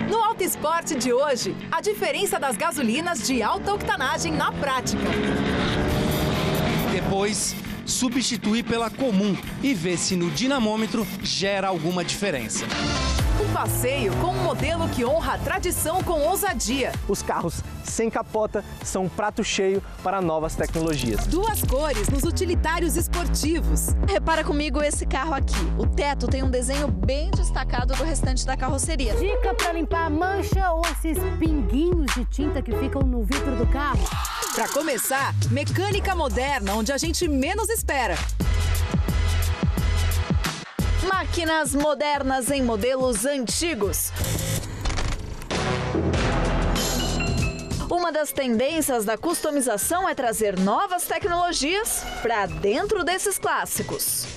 No Auto Esporte de hoje, a diferença das gasolinas de alta octanagem na prática. Depois, substituir pela comum e ver se no dinamômetro gera alguma diferença. Um passeio com um modelo que honra a tradição com ousadia. Os carros sem capota são um prato cheio para novas tecnologias. Duas cores nos utilitários esportivos. Repara comigo esse carro aqui. O teto tem um desenho bem destacado do restante da carroceria. Dica para limpar a mancha ou esses pinguinhos de tinta que ficam no vidro do carro. Para começar, mecânica moderna, onde a gente menos espera. Máquinas modernas em modelos antigos. Uma das tendências da customização é trazer novas tecnologias para dentro desses clássicos.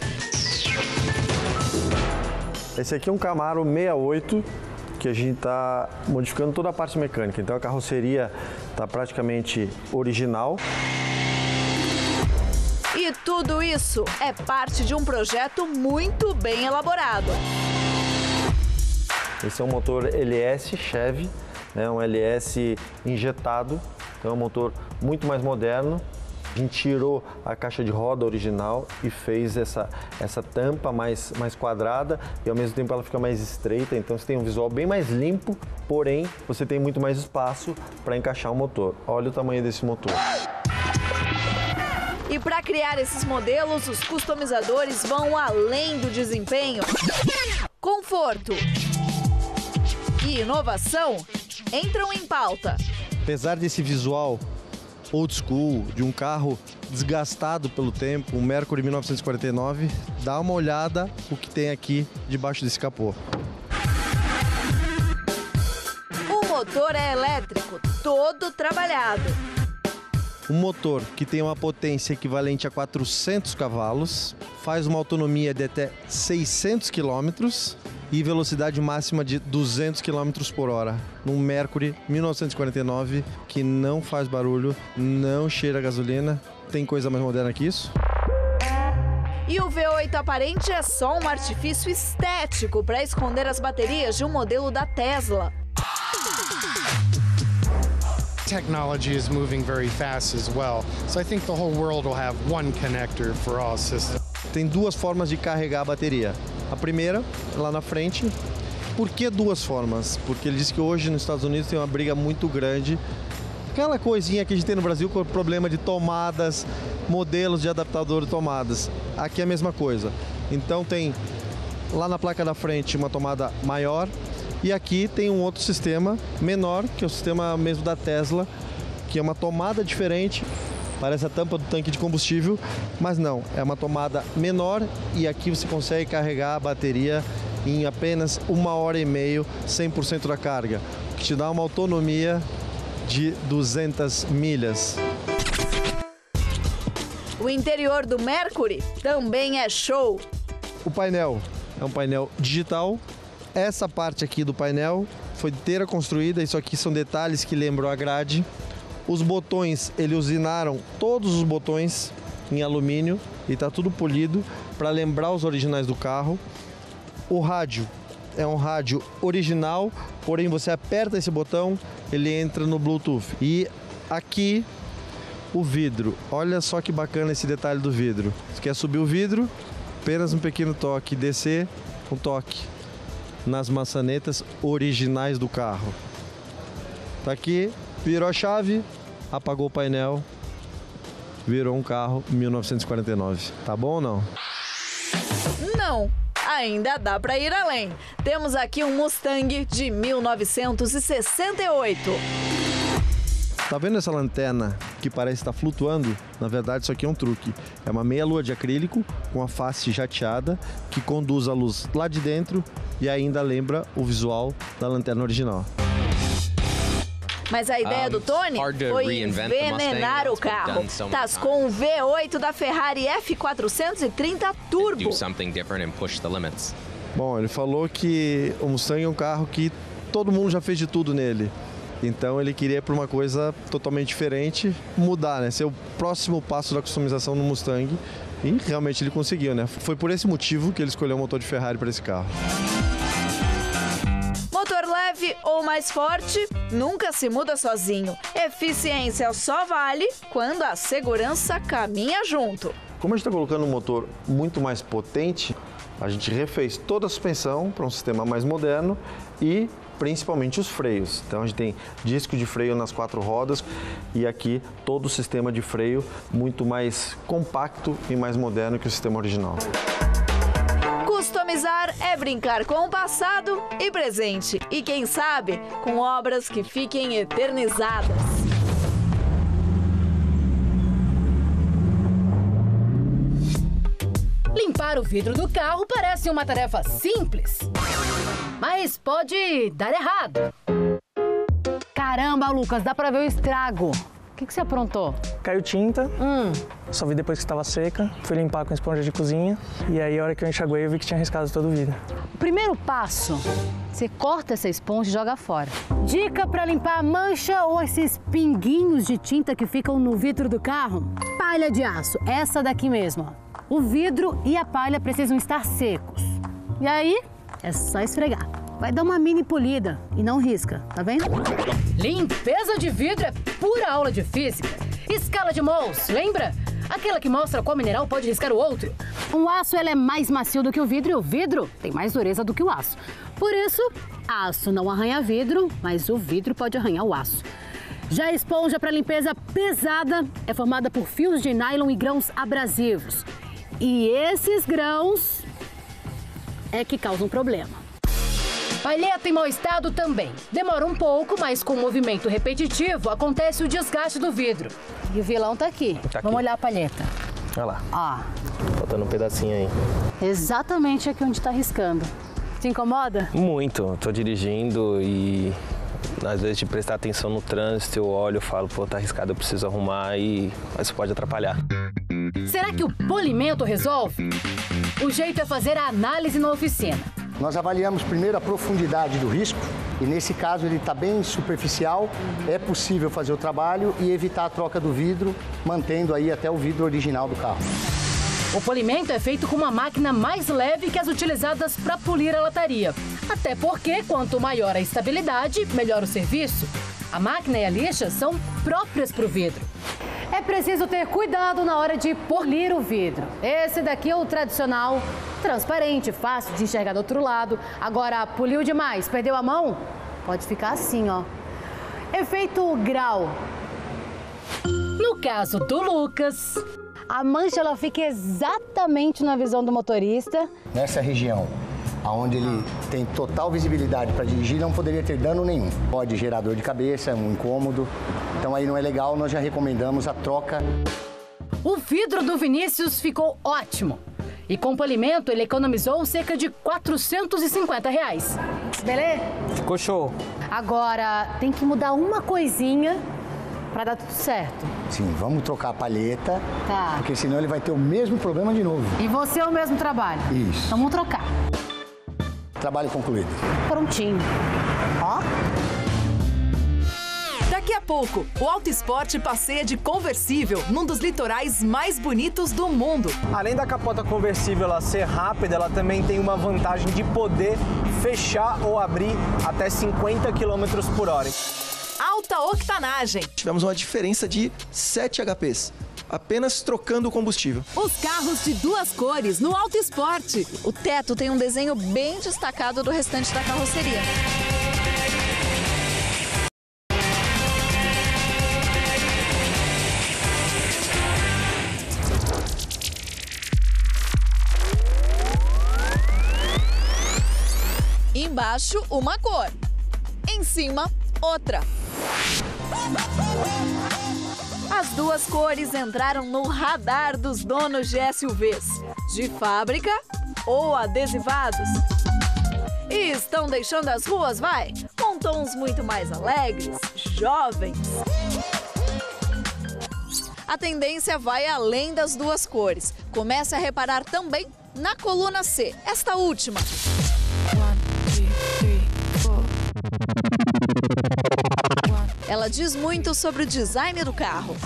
Esse aqui é um Camaro 68, que a gente está modificando toda a parte mecânica. Então a carroceria está praticamente original. E tudo isso é parte de um projeto muito bem elaborado. Esse é um motor LS Chevy, né, um LS injetado, então é um motor muito mais moderno. A gente tirou a caixa de roda original e fez essa tampa mais quadrada e ao mesmo tempo ela fica mais estreita, então você tem um visual bem mais limpo, porém você tem muito mais espaço para encaixar o motor. Olha o tamanho desse motor. E para criar esses modelos, os customizadores vão além do desempenho. Conforto e inovação entram em pauta. Apesar desse visual old school, de um carro desgastado pelo tempo, um Mercury 1949, dá uma olhada o que tem aqui debaixo desse capô. O motor é elétrico, todo trabalhado. Um motor que tem uma potência equivalente a 400 cavalos, faz uma autonomia de até 600 quilômetros e velocidade máxima de 200 km por hora. Num Mercury 1949 que não faz barulho, não cheira a gasolina. Tem coisa mais moderna que isso? E o V8 aparente é só um artifício estético para esconder as baterias de um modelo da Tesla. Technology is moving very fast as well, so I think the whole world will have one connector for all systems. Tem duas formas de carregar a bateria. A primeira, lá na frente. Por que duas formas? Porque ele diz que hoje nos Estados Unidos tem uma briga muito grande. Aquela coisinha que a gente tem no Brasil com o problema de tomadas, modelos de adaptador de tomadas. Aqui é a mesma coisa. Então tem lá na placa da frente uma tomada maior. E aqui tem um outro sistema menor, que é o sistema mesmo da Tesla, que é uma tomada diferente, parece a tampa do tanque de combustível, mas não, é uma tomada menor e aqui você consegue carregar a bateria em apenas 1h30, 100% da carga, o que te dá uma autonomia de 200 milhas. O interior do Mercury também é show. O painel é um painel digital. Essa parte aqui do painel foi inteira construída, isso aqui são detalhes que lembram a grade. Os botões, eles usinaram todos os botões em alumínio e está tudo polido para lembrar os originais do carro. O rádio é um rádio original, porém você aperta esse botão, ele entra no Bluetooth. E aqui o vidro, olha só que bacana esse detalhe do vidro. Você quer subir o vidro, apenas um pequeno toque, descer, um toque nas maçanetas originais do carro. Tá aqui, virou a chave, apagou o painel, virou um carro 1949. Tá bom ou não? Não, ainda dá para ir além. Temos aqui um Mustang de 1968. Tá vendo essa lanterna que parece estar flutuando? Na verdade, isso aqui é um truque. É uma meia-lua de acrílico com a face jateada que conduz a luz lá de dentro e ainda lembra o visual da lanterna original. Mas a ideia do Tony foi envenenar o carro. Tascou um V8 da Ferrari F430 Turbo. Bom, ele falou que o Mustang é um carro que todo mundo já fez de tudo nele. Então ele queria ir para uma coisa totalmente diferente, mudar, né? Ser o próximo passo da customização no Mustang. E realmente ele conseguiu, né? Foi por esse motivo que ele escolheu o motor de Ferrari para esse carro. Motor leve ou mais forte nunca se muda sozinho. Eficiência só vale quando a segurança caminha junto. Como a gente está colocando um motor muito mais potente, a gente refez toda a suspensão para um sistema mais moderno e principalmente os freios. Então a gente tem disco de freio nas 4 rodas e aqui todo o sistema de freio muito mais compacto e mais moderno que o sistema original. Customizar é brincar com o passado e presente. E quem sabe, com obras que fiquem eternizadas. Limpar o vidro do carro parece uma tarefa simples, mas pode dar errado. Caramba, Lucas, dá pra ver o estrago. O que você aprontou? Caiu tinta, só vi depois que estava seca, fui limpar com esponja de cozinha e aí a hora que eu enxaguei eu vi que tinha riscado todo o vidro. O primeiro passo, você corta essa esponja e joga fora. Dica pra limpar a mancha ou esses pinguinhos de tinta que ficam no vidro do carro? Palha de aço, essa daqui mesmo, ó. O vidro e a palha precisam estar secos. E aí, é só esfregar. Vai dar uma mini polida e não risca, tá vendo? Limpeza de vidro é pura aula de física. Escala de mols, lembra? Aquela que mostra qual mineral pode riscar o outro. O aço é mais macio do que o vidro e o vidro tem mais dureza do que o aço. Por isso, aço não arranha vidro, mas o vidro pode arranhar o aço. Já a esponja para limpeza pesada é formada por fios de nylon e grãos abrasivos. E esses grãos é que causam problema. Palheta em mau estado também. Demora um pouco, mas com movimento repetitivo acontece o desgaste do vidro. E o vilão tá aqui. Vamos olhar a palheta. Olha lá. Ó. Faltando um pedacinho aí. Exatamente aqui onde tá riscando. Te incomoda? Muito. Tô dirigindo e às vezes de prestar atenção no trânsito, eu olho e falo, pô, tá arriscado, eu preciso arrumar e isso pode atrapalhar. Será que o polimento resolve? O jeito é fazer a análise na oficina. Nós avaliamos primeiro a profundidade do risco e nesse caso ele está bem superficial, é possível fazer o trabalho e evitar a troca do vidro, mantendo aí até o vidro original do carro. O polimento é feito com uma máquina mais leve que as utilizadas para polir a lataria. Até porque, quanto maior a estabilidade, melhor o serviço. A máquina e a lixa são próprias para o vidro. É preciso ter cuidado na hora de polir o vidro. Esse daqui é o tradicional, transparente, fácil de enxergar do outro lado. Agora, poliu demais, perdeu a mão? Pode ficar assim, ó. Efeito grau. No caso do Lucas, a mancha ela fica exatamente na visão do motorista. Nessa região, onde ele tem total visibilidade para dirigir, não poderia ter dano nenhum. Pode gerar dor de cabeça, um incômodo. Então aí não é legal, nós já recomendamos a troca. O vidro do Vinícius ficou ótimo. E com polimento ele economizou cerca de R$450. Beleza? Ficou show. Agora tem que mudar uma coisinha para dar tudo certo. Sim, vamos trocar a palheta, Tá. porque senão ele vai ter o mesmo problema de novo. E você é o mesmo trabalho? Isso. Então vamos trocar. Trabalho concluído. Prontinho. Ó. Daqui a pouco, o Auto Esporte passeia de conversível num dos litorais mais bonitos do mundo. Além da capota conversível ela ser rápida, ela também tem uma vantagem de poder fechar ou abrir até 50 km por hora. Alta octanagem. Tivemos uma diferença de 7 HPs, apenas trocando o combustível. Os carros de 2 cores no Auto Esporte. O teto tem um desenho bem destacado do restante da carroceria. Embaixo, uma cor. Em cima, outra. As 2 cores entraram no radar dos donos de SUVs, de fábrica ou adesivados. E estão deixando as ruas, com tons muito mais alegres, jovens. A tendência vai além das 2 cores. Comece a reparar também na coluna C, esta última. Ela diz muito sobre o design do carro.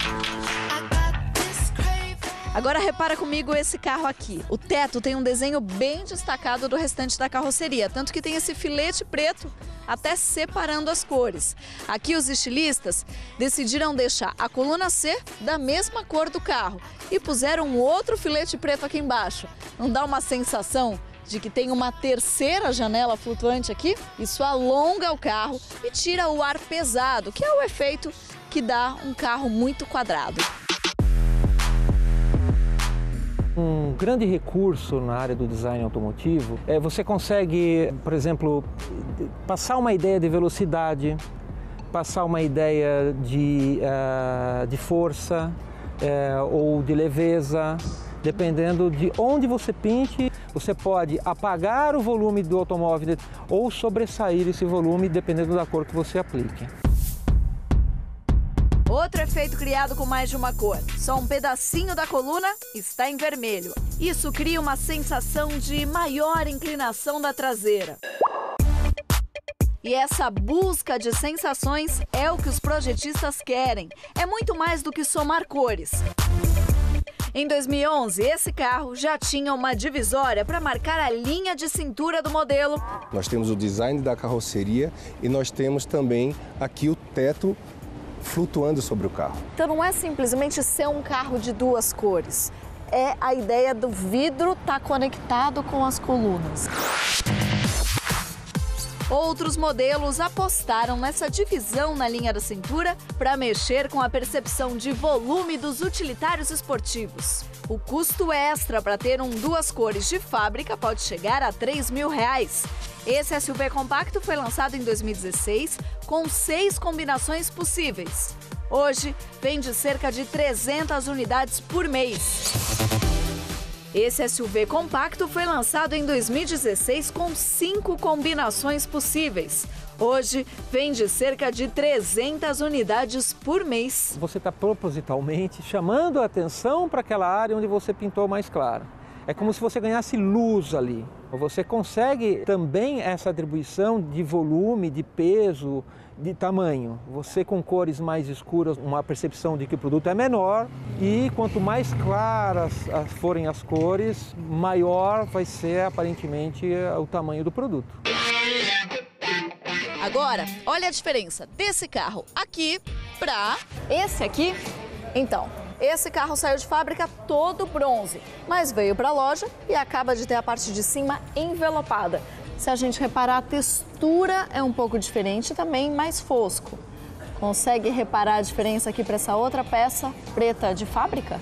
Agora repara comigo esse carro aqui. O teto tem um desenho bem destacado do restante da carroceria, tanto que tem esse filete preto até separando as cores. Aqui os estilistas decidiram deixar a coluna C da mesma cor do carro e puseram outro filete preto aqui embaixo. Não dá uma sensação de que tem uma terceira janela flutuante aqui? Isso alonga o carro e tira o ar pesado, que é o efeito que dá um carro muito quadrado. Um grande recurso na área do design automotivo é você consegue, por exemplo, passar uma ideia de velocidade, passar uma ideia de força ou de leveza. Dependendo de onde você pinte, você pode apagar o volume do automóvel ou sobressair esse volume, dependendo da cor que você aplique. Outro efeito criado com mais de uma cor. Só um pedacinho da coluna está em vermelho. Isso cria uma sensação de maior inclinação da traseira. E essa busca de sensações é o que os projetistas querem. É muito mais do que somar cores. Em 2011, esse carro já tinha uma divisória para marcar a linha de cintura do modelo. Nós temos o design da carroceria e nós temos também aqui o teto flutuando sobre o carro. Então não é simplesmente ser um carro de duas cores. É a ideia do vidro estar conectado com as colunas. Outros modelos apostaram nessa divisão na linha da cintura para mexer com a percepção de volume dos utilitários esportivos. O custo extra para ter duas cores de fábrica pode chegar a R$3.000. Esse SUV compacto foi lançado em 2016 com 6 combinações possíveis. Hoje, vende cerca de 300 unidades por mês. Esse SUV compacto foi lançado em 2016 com 5 combinações possíveis. Hoje, vende cerca de 300 unidades por mês. Você está propositalmente chamando a atenção para aquela área onde você pintou mais clara. É como se você ganhasse luz ali. Você consegue também essa atribuição de volume, de peso, de tamanho. Você com cores mais escuras, uma percepção de que o produto é menor, e quanto mais claras forem as cores, maior vai ser aparentemente o tamanho do produto. Agora, olha a diferença desse carro aqui para esse aqui. Então, esse carro saiu de fábrica todo bronze, mas veio para a loja e acaba de ter a parte de cima envelopada. Se a gente reparar, a textura é um pouco diferente, também mais fosco. Consegue reparar a diferença aqui para essa outra peça preta de fábrica?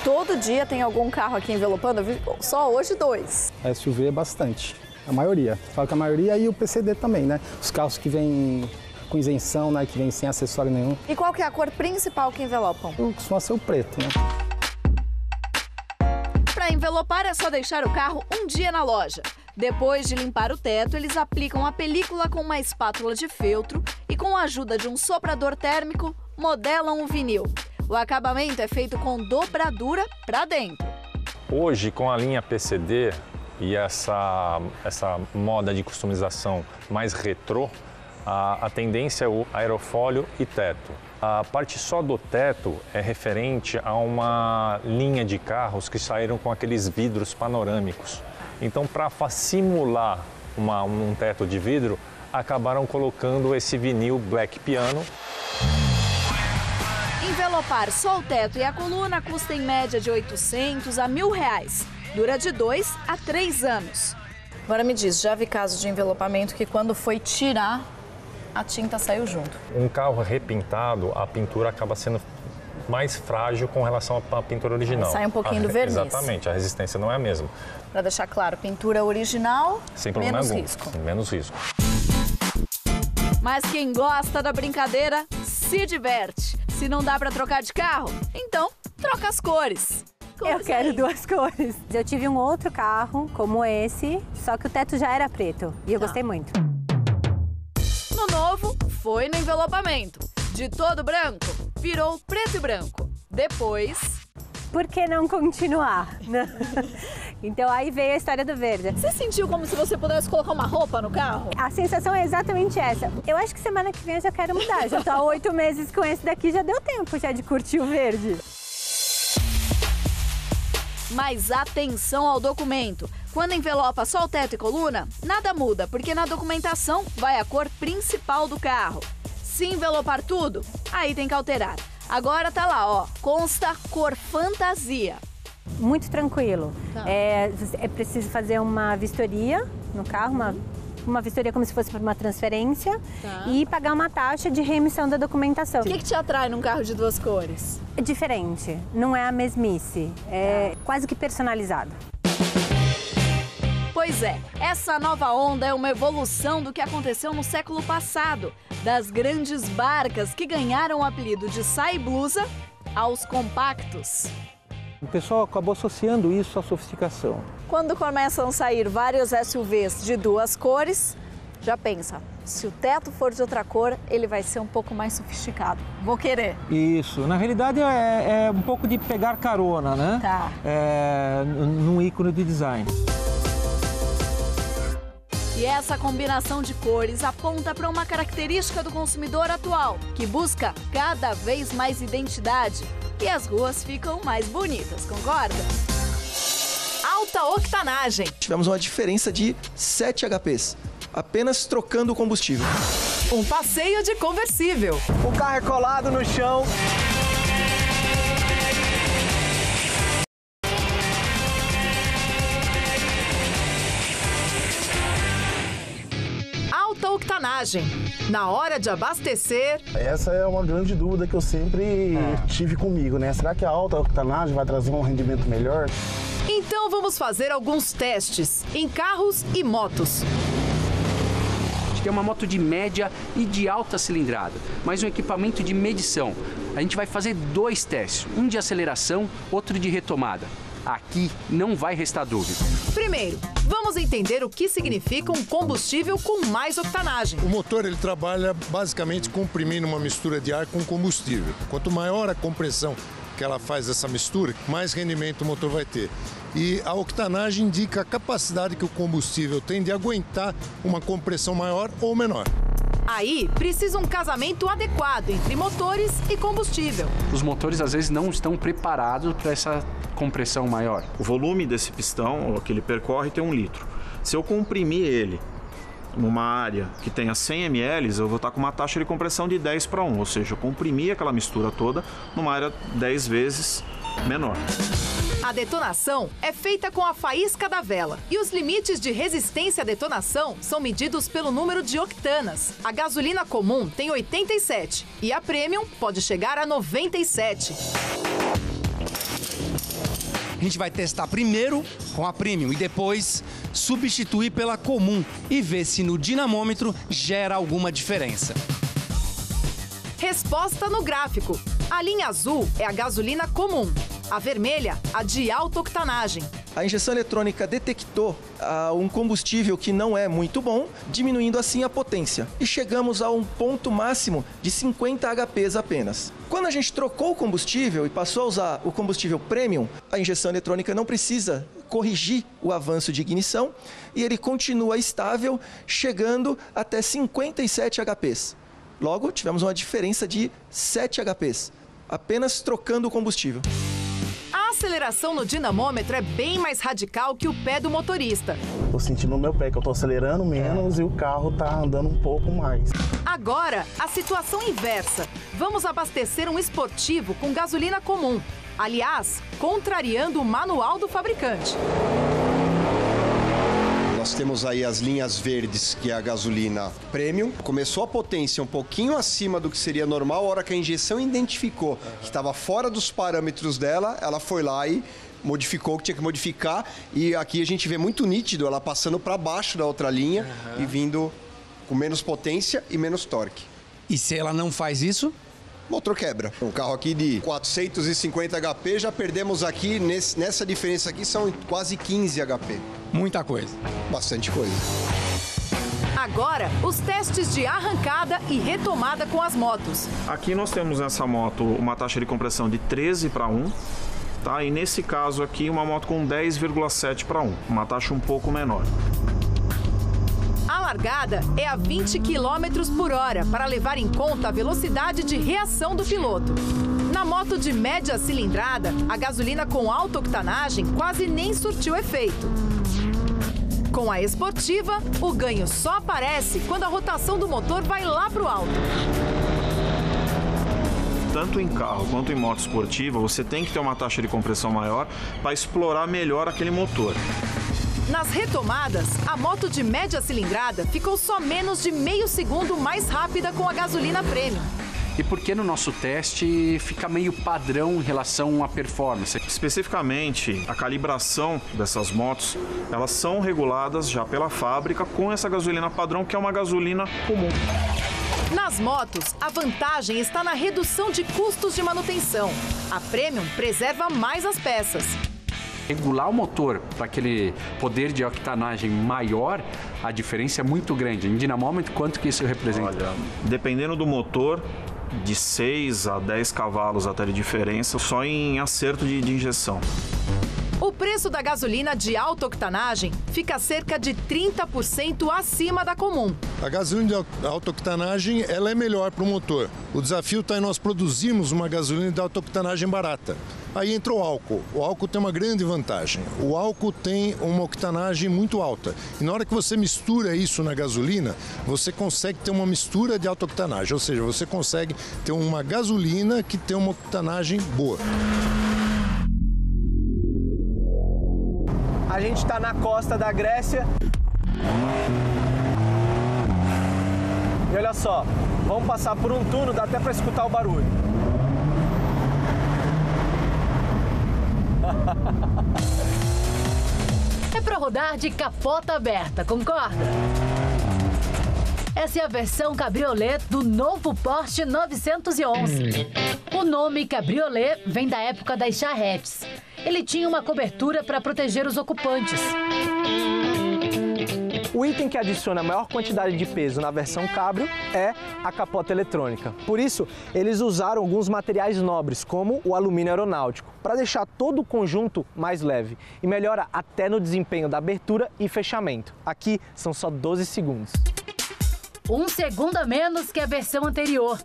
Todo dia tem algum carro aqui envelopando, só hoje 2. A SUV é bastante, a maioria. Falo que a maioria e o PCD também, né? Os carros que vêm com isenção, né? Que vêm sem acessório nenhum. E qual que é a cor principal que envelopam? Costuma ser o preto, né? Para envelopar é só deixar o carro um dia na loja. Depois de limpar o teto, eles aplicam a película com uma espátula de feltro e com a ajuda de um soprador térmico, modelam o vinil. O acabamento é feito com dobradura para dentro. Hoje, com a linha PCD e essa moda de customização mais retrô, a tendência é o aerofólio e teto. A parte só do teto é referente a uma linha de carros que saíram com aqueles vidros panorâmicos. Então, para simular um teto de vidro, acabaram colocando esse vinil Black Piano. Envelopar só o teto e a coluna custa em média de R$800 a R$1.000. Dura de 2 a 3 anos. Agora me diz, já vi casos de envelopamento que quando foi tirar, a tinta saiu junto. Um carro repintado, a pintura acaba sendo mais frágil com relação à pintura original. Sai um pouquinho do verniz. Exatamente, a resistência não é a mesma. Para deixar claro, pintura original, sem problema menos algum. risco. Menos risco. Mas quem gosta da brincadeira se diverte. Se não dá para trocar de carro, então troca as cores. Eu quero 2 cores. Eu tive um outro carro como esse, só que o teto já era preto e eu gostei muito. No novo, foi no envelopamento. De todo branco, virou preto e branco. Depois... Por que não continuar? Então aí veio a história do verde. Você sentiu como se você pudesse colocar uma roupa no carro? A sensação é exatamente essa. Eu acho que semana que vem eu já quero mudar. Já tô há 8 meses com esse daqui, já deu tempo já de curtir o verde. Mas atenção ao documento. Quando envelopa só o teto e coluna, nada muda, porque na documentação vai a cor principal do carro. Se envelopar tudo, aí tem que alterar. Agora tá lá, ó, consta cor fantasia. Muito tranquilo. Tá. É preciso fazer uma vistoria no carro, uma vistoria como se fosse para uma transferência, Tá. e pagar uma taxa de reemissão da documentação. O que te atrai num carro de 2 cores? É diferente, não é a mesmice, é quase que personalizado. Pois é, essa nova onda é uma evolução do que aconteceu no século passado, das grandes barcas que ganharam o apelido de saia-blusa aos compactos. O pessoal acabou associando isso à sofisticação. Quando começam a sair vários SUVs de 2 cores, já pensa, se o teto for de outra cor, ele vai ser um pouco mais sofisticado. Vou querer. Isso, na realidade é um pouco de pegar carona, né? Tá. Num ícone de design. E essa combinação de cores aponta para uma característica do consumidor atual, que busca cada vez mais identidade. E as ruas ficam mais bonitas, concorda? Alta octanagem. Tivemos uma diferença de 7 HPs, apenas trocando o combustível. Um passeio de conversível. O carro é colado no chão. Alta octanagem. Na hora de abastecer, Essa é uma grande dúvida que eu sempre tive comigo, né? Será que a alta octanagem vai trazer um rendimento melhor? então vamos fazer alguns testes em carros e motos. Que é uma moto de média e de alta cilindrada, mais um equipamento de medição. A gente vai fazer 2 testes, um de aceleração, outro de retomada. Aqui não vai restar dúvida. Primeiro, vamos entender o que significa um combustível com mais octanagem. O motor ele trabalha basicamente comprimindo uma mistura de ar com combustível. Quanto maior a compressão que ela faz essa mistura, mais rendimento o motor vai ter. E a octanagem indica a capacidade que o combustível tem de aguentar uma compressão maior ou menor. Aí, precisa um casamento adequado entre motores e combustível. Os motores às vezes não estão preparados para essa compressão maior. O volume desse pistão, que ele percorre, tem 1 litro. Se eu comprimir ele numa área que tenha 100 ml, eu vou estar com uma taxa de compressão de 10:1, ou seja, eu comprimi aquela mistura toda numa área 10 vezes menor. A detonação é feita com a faísca da vela e os limites de resistência à detonação são medidos pelo número de octanas. A gasolina comum tem 87 e a Premium pode chegar a 97. A gente vai testar primeiro com a Premium e depois substituir pela comum e ver se no dinamômetro gera alguma diferença. Resposta no gráfico. A linha azul é a gasolina comum. A vermelha, a de alta octanagem. A injeção eletrônica detectou um combustível que não é muito bom, diminuindo assim a potência. E chegamos a um ponto máximo de 50 HPs apenas. Quando a gente trocou o combustível e passou a usar o combustível Premium, a injeção eletrônica não precisa corrigir o avanço de ignição e ele continua estável, chegando até 57 HPs. Logo, tivemos uma diferença de 7 HPs, apenas trocando o combustível. A aceleração no dinamômetro é bem mais radical que o pé do motorista. Tô sentindo no meu pé que eu tô acelerando menos e o carro tá andando um pouco mais. Agora, a situação inversa. Vamos abastecer um esportivo com gasolina comum. Aliás, contrariando o manual do fabricante. Nós temos aí as linhas verdes, que é a gasolina Premium. Começou a potência um pouquinho acima do que seria normal. A hora que a injeção identificou que estava fora dos parâmetros dela, ela foi lá e modificou o que tinha que modificar. E aqui a gente vê muito nítido ela passando para baixo da outra linha e vindo com menos potência e menos torque. E se ela não faz isso? O motor quebra. Um carro aqui de 450 HP, já perdemos aqui, nessa diferença aqui, são quase 15 HP. Muita coisa. Bastante coisa. Agora, os testes de arrancada e retomada com as motos. Aqui nós temos nessa moto uma taxa de compressão de 13:1, tá? E nesse caso aqui uma moto com 10,7:1, uma taxa um pouco menor. A largada é a 20 km por hora, para levar em conta a velocidade de reação do piloto. Na moto de média cilindrada, a gasolina com alta octanagem quase nem surtiu efeito. Com a esportiva, o ganho só aparece quando a rotação do motor vai lá pro alto. Tanto em carro quanto em moto esportiva, você tem que ter uma taxa de compressão maior para explorar melhor aquele motor. Nas retomadas, a moto de média cilindrada ficou só menos de meio segundo mais rápida com a gasolina premium. E por que no nosso teste fica meio padrão em relação à performance? Especificamente, a calibração dessas motos, elas são reguladas já pela fábrica com essa gasolina padrão, que é uma gasolina comum. Nas motos, a vantagem está na redução de custos de manutenção. A Premium preserva mais as peças. Regular o motor para aquele poder de octanagem maior, a diferença é muito grande. Em dinamômetro, quanto que isso representa? Olha, dependendo do motor, de 6 a 10 cavalos até de diferença, só em acerto de injeção. O preço da gasolina de alta octanagem fica cerca de 30% acima da comum. A gasolina de alta octanagem ela é melhor para o motor. O desafio está em nós produzirmos uma gasolina de alta octanagem barata. Aí entra o álcool. O álcool tem uma grande vantagem. O álcool tem uma octanagem muito alta. E na hora que você mistura isso na gasolina, você consegue ter uma mistura de alta octanagem. Ou seja, você consegue ter uma gasolina que tem uma octanagem boa. A gente está na costa da Grécia. E olha só, vamos passar por um túnel, dá até para escutar o barulho. É para rodar de capota aberta, concorda? Essa é a versão cabriolé do novo Porsche 911. O nome cabriolé vem da época das charretes. Ele tinha uma cobertura para proteger os ocupantes. O item que adiciona a maior quantidade de peso na versão cabrio é a capota eletrônica. Por isso, eles usaram alguns materiais nobres, como o alumínio aeronáutico, para deixar todo o conjunto mais leve e melhora até no desempenho da abertura e fechamento. Aqui são só 12 segundos. 1 segundo a menos que a versão anterior.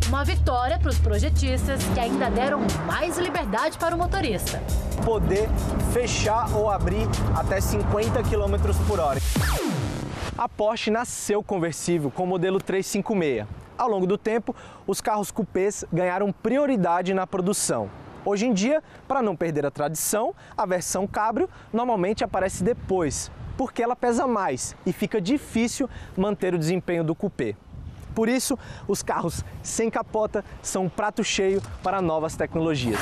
Uma vitória para os projetistas que ainda deram mais liberdade para o motorista. Poder fechar ou abrir até 50 km por hora. A Porsche nasceu conversível com o modelo 356. Ao longo do tempo, os carros coupés ganharam prioridade na produção. Hoje em dia, para não perder a tradição, a versão cabrio normalmente aparece depois, porque ela pesa mais e fica difícil manter o desempenho do coupé. Por isso, os carros sem capota são um prato cheio para novas tecnologias.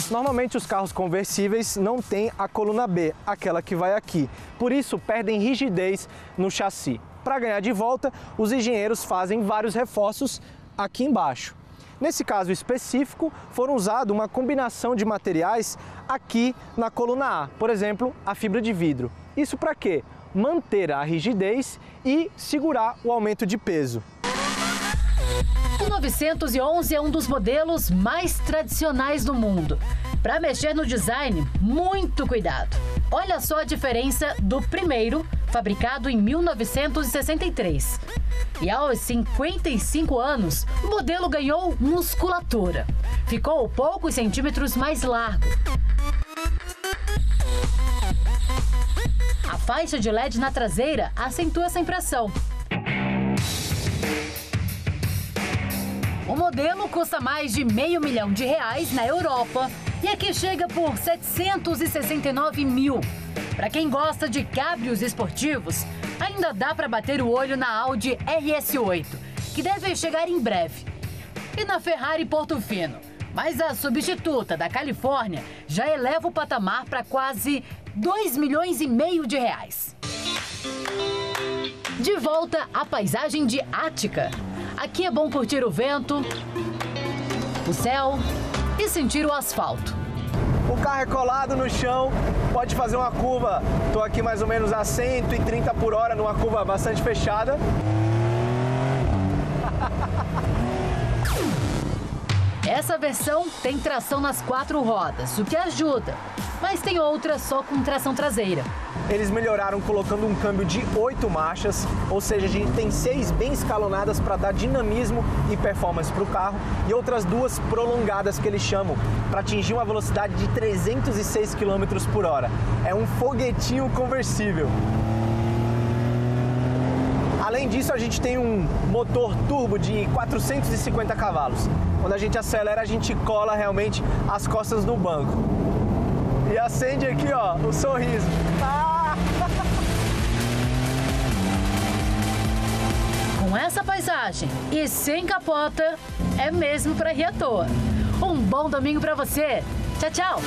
Normalmente os carros conversíveis não têm a coluna B, aquela que vai aqui. Por isso, perdem rigidez no chassi. Para ganhar de volta, os engenheiros fazem vários reforços aqui embaixo. Nesse caso específico, foram usados uma combinação de materiais aqui na coluna A. Por exemplo, a fibra de vidro. Isso para quê? Manter a rigidez e segurar o aumento de peso. O 911 é um dos modelos mais tradicionais do mundo. Para mexer no design, muito cuidado. Olha só a diferença do primeiro, fabricado em 1963. E aos 55 anos, o modelo ganhou musculatura. Ficou poucos centímetros mais largo. A faixa de LED na traseira acentua essa impressão. O modelo custa mais de R$500 mil na Europa e aqui chega por 769 mil. Para quem gosta de cabrios esportivos, ainda dá para bater o olho na Audi RS8, que deve chegar em breve. E na Ferrari Portofino. Mas a substituta da Califórnia já eleva o patamar para quase R$2,5 milhões. De volta à paisagem de Ática. Aqui é bom curtir o vento, o céu e sentir o asfalto. O carro é colado no chão, pode fazer uma curva. Estou aqui mais ou menos a 130 por hora, numa curva bastante fechada. Essa versão tem tração nas 4 rodas, o que ajuda. mas tem outras só com tração traseira. Eles melhoraram colocando um câmbio de 8 marchas, ou seja, a gente tem 6 bem escalonadas para dar dinamismo e performance para o carro e outras 2 prolongadas que eles chamam para atingir uma velocidade de 306 km por hora. É um foguetinho conversível. Além disso, a gente tem um motor turbo de 450 cavalos. Quando a gente acelera, a gente cola realmente as costas no banco. E acende aqui, ó, o sorriso. Ah! Com essa paisagem e sem capota, é mesmo para rir à toa. Um bom domingo para você. Tchau, tchau.